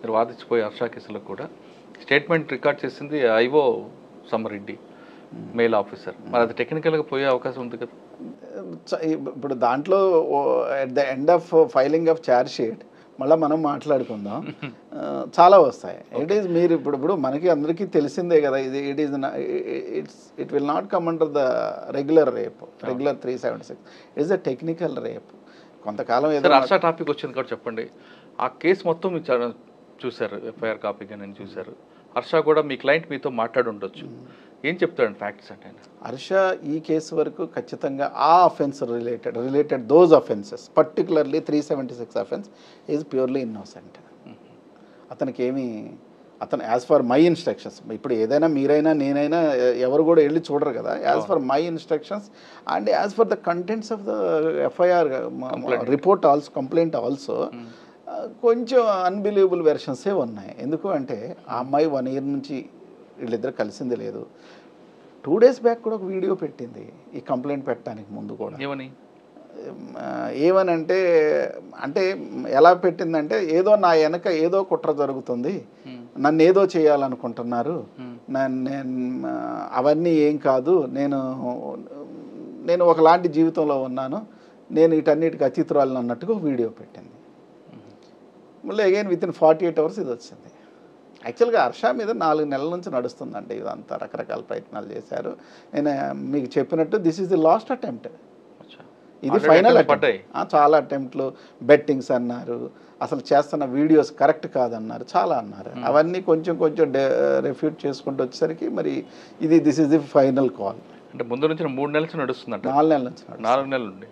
మీరు వాదించిపోయే హర్ష కేసులో కూడా స్టేట్మెంట్ రికార్డ్ చేసింది ఐఓ సమ్మరెడ్డి, మెయిల్ ఆఫీసర్. మరి అది టెక్నికల్గా పోయే అవకాశం ఉంది కదా. ఇప్పుడు దాంట్లో at the end of filing of charge sheet మళ్ళీ మనం మాట్లాడుకుందాం, చాలా వస్తాయి. మీరు ఇప్పుడు మనకి అందరికీ తెలిసిందే కదా, it will not come under the regular 376. It's the technical rape. కొంతకాలం ఏదో హర్ష టాపిక్ వచ్చింది కాబట్టి చెప్పండి. ఆ కేసు మొత్తం చూశారు, ఎఫ్ఐఆర్ కాపీగా నేను చూశారు. హర్ష కూడా మీ క్లయింట్ మీతో మాట్లాడి ఉండొచ్చు. ఏం చెప్తాడండి ఫ్యాక్ట్స్ అంటే? హర్ష ఈ కేసు వరకు ఖచ్చితంగా ఆ offence related those offences, particularly 376 offence is purely innocent. అతను యాజ్ ఫర్ మై ఇన్స్ట్రక్షన్స్, ఇప్పుడు ఏదైనా మీరైనా నేనైనా ఎవరు కూడా వెళ్ళి చూడరు కదా, as for my instructions and as for the contents of the FIR report also, complaint also, కొంచెం అన్బిలీవబుల్ వెర్షన్సే ఉన్నాయి. ఎందుకు అంటే ఆ అమ్మాయి 1 year నుంచి వీళ్ళిద్దరు కలిసింది లేదు. 2 days బ్యాక్ కూడా ఒక వీడియో పెట్టింది ఈ కంప్లైంట్ పెట్టడానికి ముందు కూడా. ఏమనంటే అంటే ఎలా పెట్టిందంటే, ఏదో నా వెనక ఏదో కుట్ర జరుగుతుంది, నన్ను ఏదో చేయాలనుకుంటున్నారు, అవన్నీ ఏం కాదు, నేను ఒకలాంటి జీవితంలో ఉన్నాను, నేను వీటన్నిటికి అతీతురాలను అన్నట్టుగా ఒక వీడియో పెట్టింది. మళ్ళీ అగైన్ విత్ ఇన్ 48 hours ఇది వచ్చింది. యాక్చువల్గా హర్ష మీద 4 నెలల నుంచి నడుస్తుందండి ఇదంతా. రకరకాల ప్రయత్నాలు చేశారు. నేను మీకు చెప్పినట్టు this is the last attempt, ఇది ఫైనల్ అటెంప్ట్. చాలా అటెంప్ట్లు, బెట్టింగ్స్ అన్నారు, అసలు చేస్తున్న వీడియోస్ కరెక్ట్ కాదన్నారు, చాలా అన్నారు. అవన్నీ కొంచెం రెఫ్యూట్ చేసుకుంటూ వచ్చేసరికి మరి this is the final call. అంటే ముందు నుంచి 3 నెలల నుంచి నడుస్తుందంట. 4 నెలల నుంచి 4 నెలలు ఉండి.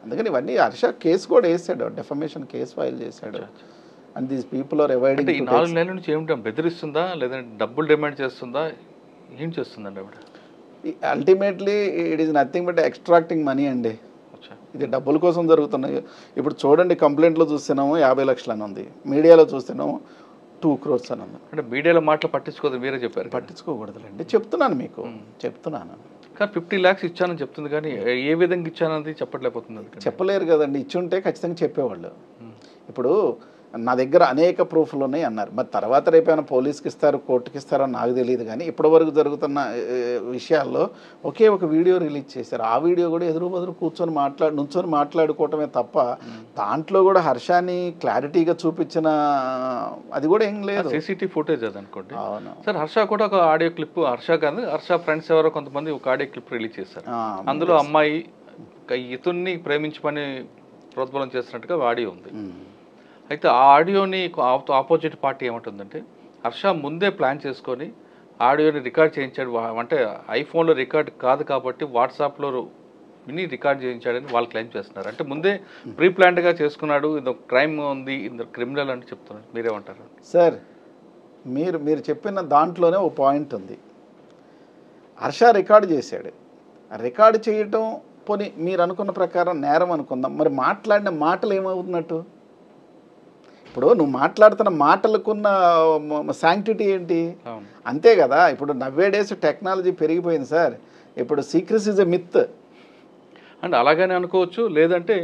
అందుకని ఇవన్నీ హర్ష కేసు కూడా వేసాడు, డెఫమేషన్ కేసు ఫైల్ చేశాడు. And these people are avoiding. ఈ 4 నెలల నుంచి ఏమిటో బెదిరిస్తుందా, లేదంటే డబ్బులు డిమాండ్ చేస్తుందా, ఏం చేస్తుందండి ఆవిడ? Ultimately it is nothing but extracting money అండి. ఇది డబ్బుల కోసం జరుగుతున్నాయి. ఇప్పుడు చూడండి, కంప్లైంట్లో చూస్తున్నాము 50 లక్షలు అని ఉంది, మీడియాలో చూస్తున్నాము 2 crores అని ఉంది. అంటే మీడియాలో మాటలు పట్టించుకోదు, మీరే చెప్పారు. పట్టించుకోకూడదులేండి, చెప్తున్నాను మీకు, చెప్తున్నాను. కానీ 50 lakhs ఇచ్చానని చెప్తుంది, కానీ ఏ విధంగా ఇచ్చానది చెప్పట్లేకపోతుంది. చెప్పలేరు కదండి, ఇచ్చుంటే ఖచ్చితంగా చెప్పేవాళ్ళు. ఇప్పుడు నా దగ్గర అనేక ప్రూఫ్లు ఉన్నాయి అన్నారు, మరి తర్వాత రేపైనా పోలీస్కి ఇస్తారు, కోర్టుకి ఇస్తారో నాకు తెలియదు. కానీ ఇప్పటివరకు జరుగుతున్న విషయాల్లో ఒకే ఒక వీడియో రిలీజ్ చేశారు. ఆ వీడియో కూడా ఎదురు బదురు నుంచొని మాట్లాడుకోవటమే తప్ప దాంట్లో కూడా హర్షాని క్లారిటీగా చూపించిన అది కూడా ఏం లేదు. సీసీటీవీ ఫుటేజ్ అది అనుకోండి. అవును సార్, హర్ష కూడా ఒక ఆడియో క్లిప్, హర్ష కాదు హర్ష ఫ్రెండ్స్ ఎవరో కొంతమంది ఒక ఆడియో క్లిప్ రిలీజ్ చేశారు. అందులో అమ్మాయి ఇతన్ని ప్రేమించమని ప్రోద్బలం చేస్తున్నట్టుగా ఆడియో ఉంది. అయితే ఆ ఆడియోని ఆపోజిట్ పార్టీ ఏమంటుందంటే, హర్ష ముందే ప్లాన్ చేసుకొని ఆడియోని రికార్డ్ చేయించాడు, అంటే ఐఫోన్లో రికార్డ్ కాదు కాబట్టి వాట్సాప్లో విని రికార్డ్ చేయించాడని వాళ్ళు క్లెయిమ్ చేస్తున్నారు. అంటే ముందే ప్రీ ప్లాన్డ్గా చేసుకున్నాడు, ఇది క్రైమ్ ఉంది, ఇది క్రిమినల్ అని చెప్తున్నారు. మీరేమంటారు సార్? మీరు చెప్పిన దాంట్లోనే ఒక పాయింట్ ఉంది. హర్ష రికార్డు చేశాడు, రికార్డు చేయటం పోనీ మీరు అనుకున్న ప్రకారం నేరం అనుకుందాం, మరి మాట్లాడిన మాటలు ఏమవుతున్నట్టు? ఇప్పుడు నువ్వు మాట్లాడుతున్న మాటలకున్న శాంక్టిటీ ఏంటి? అంతే కదా. ఇప్పుడు నవ్వేడేస్ టెక్నాలజీ పెరిగిపోయింది సార్. ఇప్పుడు secrecy is a myth and అలాగనే అనుకోవచ్చు, లేదంటే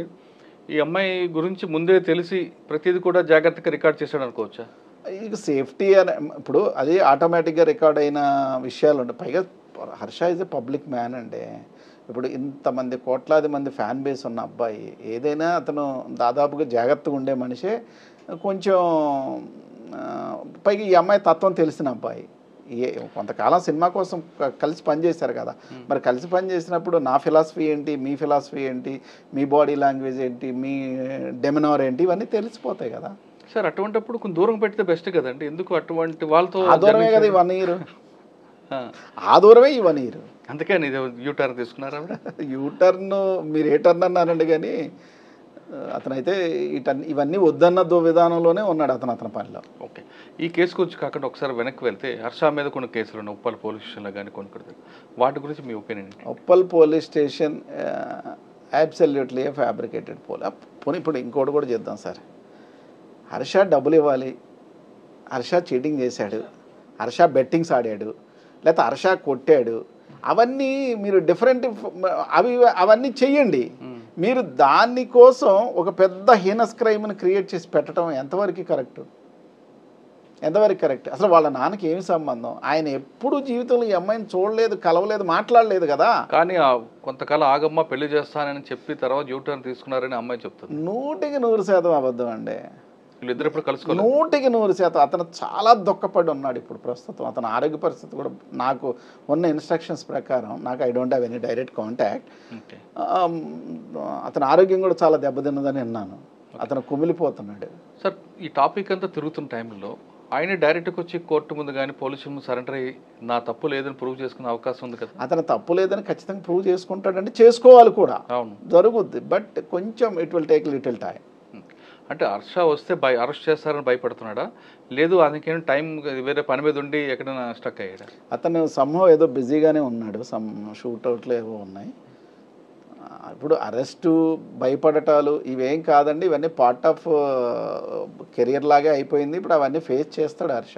ఈ అమ్మాయి గురించి ముందే తెలిసి ప్రతిదీ కూడా జాగ్రత్తగా రికార్డ్ చేశాడు అనుకోవచ్చా? ఇక సేఫ్టీ అని ఇప్పుడు అది ఆటోమేటిక్గా రికార్డ్ అయిన విషయాలు ఉంటాయి. పైగా Harsha is a public man అండి. ఇప్పుడు ఇంతమంది కోట్లాది మంది ఫ్యాన్ బేస్ ఉన్న అబ్బాయి, ఏదైనా అతను దాదాపుగా జాగ్రత్తగా ఉండే మనిషే. కొంచెం పైగా ఈ అమ్మాయి తత్వం తెలిసిన అబ్బాయి, కొంతకాలం సినిమా కోసం కలిసి పనిచేశారు కదా. మరి కలిసి పనిచేసినప్పుడు నా ఫిలాసఫీ ఏంటి, మీ ఫిలాసఫీ ఏంటి, మీ బాడీ లాంగ్వేజ్ ఏంటి, మీ డెమినార్ ఏంటి, ఇవన్నీ తెలిసిపోతాయి కదా సార్. అటువంటిప్పుడు కొంచెం దూరం పెడితే బెస్ట్ కదండి. ఎందుకు అటువంటి వాళ్ళతో? ఆ దూరమే కదా ఈ 1 year, ఆ దూరమే ఈ 1 year. అందుకని యూటర్న్ తీసుకున్నారా? యూటర్న్ మీరు ఏ టర్న్ అన్నారండి, కానీ అతనైతే ఇవన్నీ వద్దన్న విధానంలోనే ఉన్నాడు అతని పనిలో. ఓకే, ఈ కేసు గురించి కాకుండా ఒకసారి వెనక్కి వెళ్తే హర్ష మీద కొన్ని కేసులు ఉన్నాయి, ఉప్పల్ పోలీస్ స్టేషన్లో కానీ కొన్ని, వాటి గురించి మీ opinion? Uppal police station absolutely fabricated పోనీ. ఇప్పుడు ఇంకోటి కూడా చేద్దాం సార్. హర్ష డబ్బులు ఇవ్వాలి, హర్ష చీటింగ్ చేశాడు, హర్ష బెట్టింగ్స్ ఆడాడు, లేకపోతే హర్ష కొట్టాడు, అవన్నీ మీరు డిఫరెంట్ అవన్నీ చెయ్యండి. మీరు దానికోసం ఒక పెద్ద హీనస్ క్రైమ్ని క్రియేట్ చేసి పెట్టడం ఎంతవరకు కరెక్ట్? ఎంతవరకు కరెక్ట్? అసలు వాళ్ళ నాన్నకి ఏమి సంబంధం? ఆయన ఎప్పుడు జీవితంలో ఈ అమ్మాయిని చూడలేదు, కలవలేదు, మాట్లాడలేదు కదా. కానీ కొంతకాలం ఆగమ్మ పెళ్లి చేస్తానని చెప్పి తర్వాత యూటర్న్ తీసుకున్నారని అమ్మాయి చెప్తుంది. 100% అబద్ధం అండి. వీళ్ళిద్దరు ఇప్పుడు కలుసుకోవాలి. 100% అతను చాలా దుఃఖపడి ఉన్నాడు ఇప్పుడు ప్రస్తుతం. అతని ఆరోగ్య పరిస్థితి కూడా నాకు ఉన్న ఇన్స్ట్రక్షన్స్ ప్రకారం, నాకు I don't have any direct contact, అతని ఆరోగ్యం కూడా చాలా దెబ్బతిన్నదని విన్నాను. అతను కుమిలిపోతున్నాడు. సార్ ఈ టాపిక్ అంతా తిరుగుతున్న టైంలో ఆయన డైరెక్ట్గా వచ్చి కోర్టు ముందు కానీ పోలీసుల ముందు సరెండర్ అయ్యి నా తప్పు లేదని ప్రూవ్ చేసుకునే అవకాశం ఉంది కదా. అతను తప్పు లేదని ఖచ్చితంగా ప్రూవ్ చేసుకుంటాడంటే చేసుకోవాలి కూడా, అవును జరుగుద్ది. బట్ కొంచెం it will take little time. అంటే హర్ష వస్తే అరెస్ట్ చేస్తారని భయపడుతున్నాడా, లేదు అతనికేం టైం వేరే పని మీద ఉండి ఎక్కడైనా స్టక్ అయ్యాడా? అతను సంభవం ఏదో బిజీగానే ఉన్నాడు, సమ్ షూట్అవుట్లు ఏవో ఉన్నాయి. ఇప్పుడు అరెస్టు, భయపడటాలు ఇవేం కాదండి, ఇవన్నీ పార్ట్ ఆఫ్ కెరియర్ లాగే అయిపోయింది. ఇప్పుడు అవన్నీ ఫేస్ చేస్తాడు హర్ష.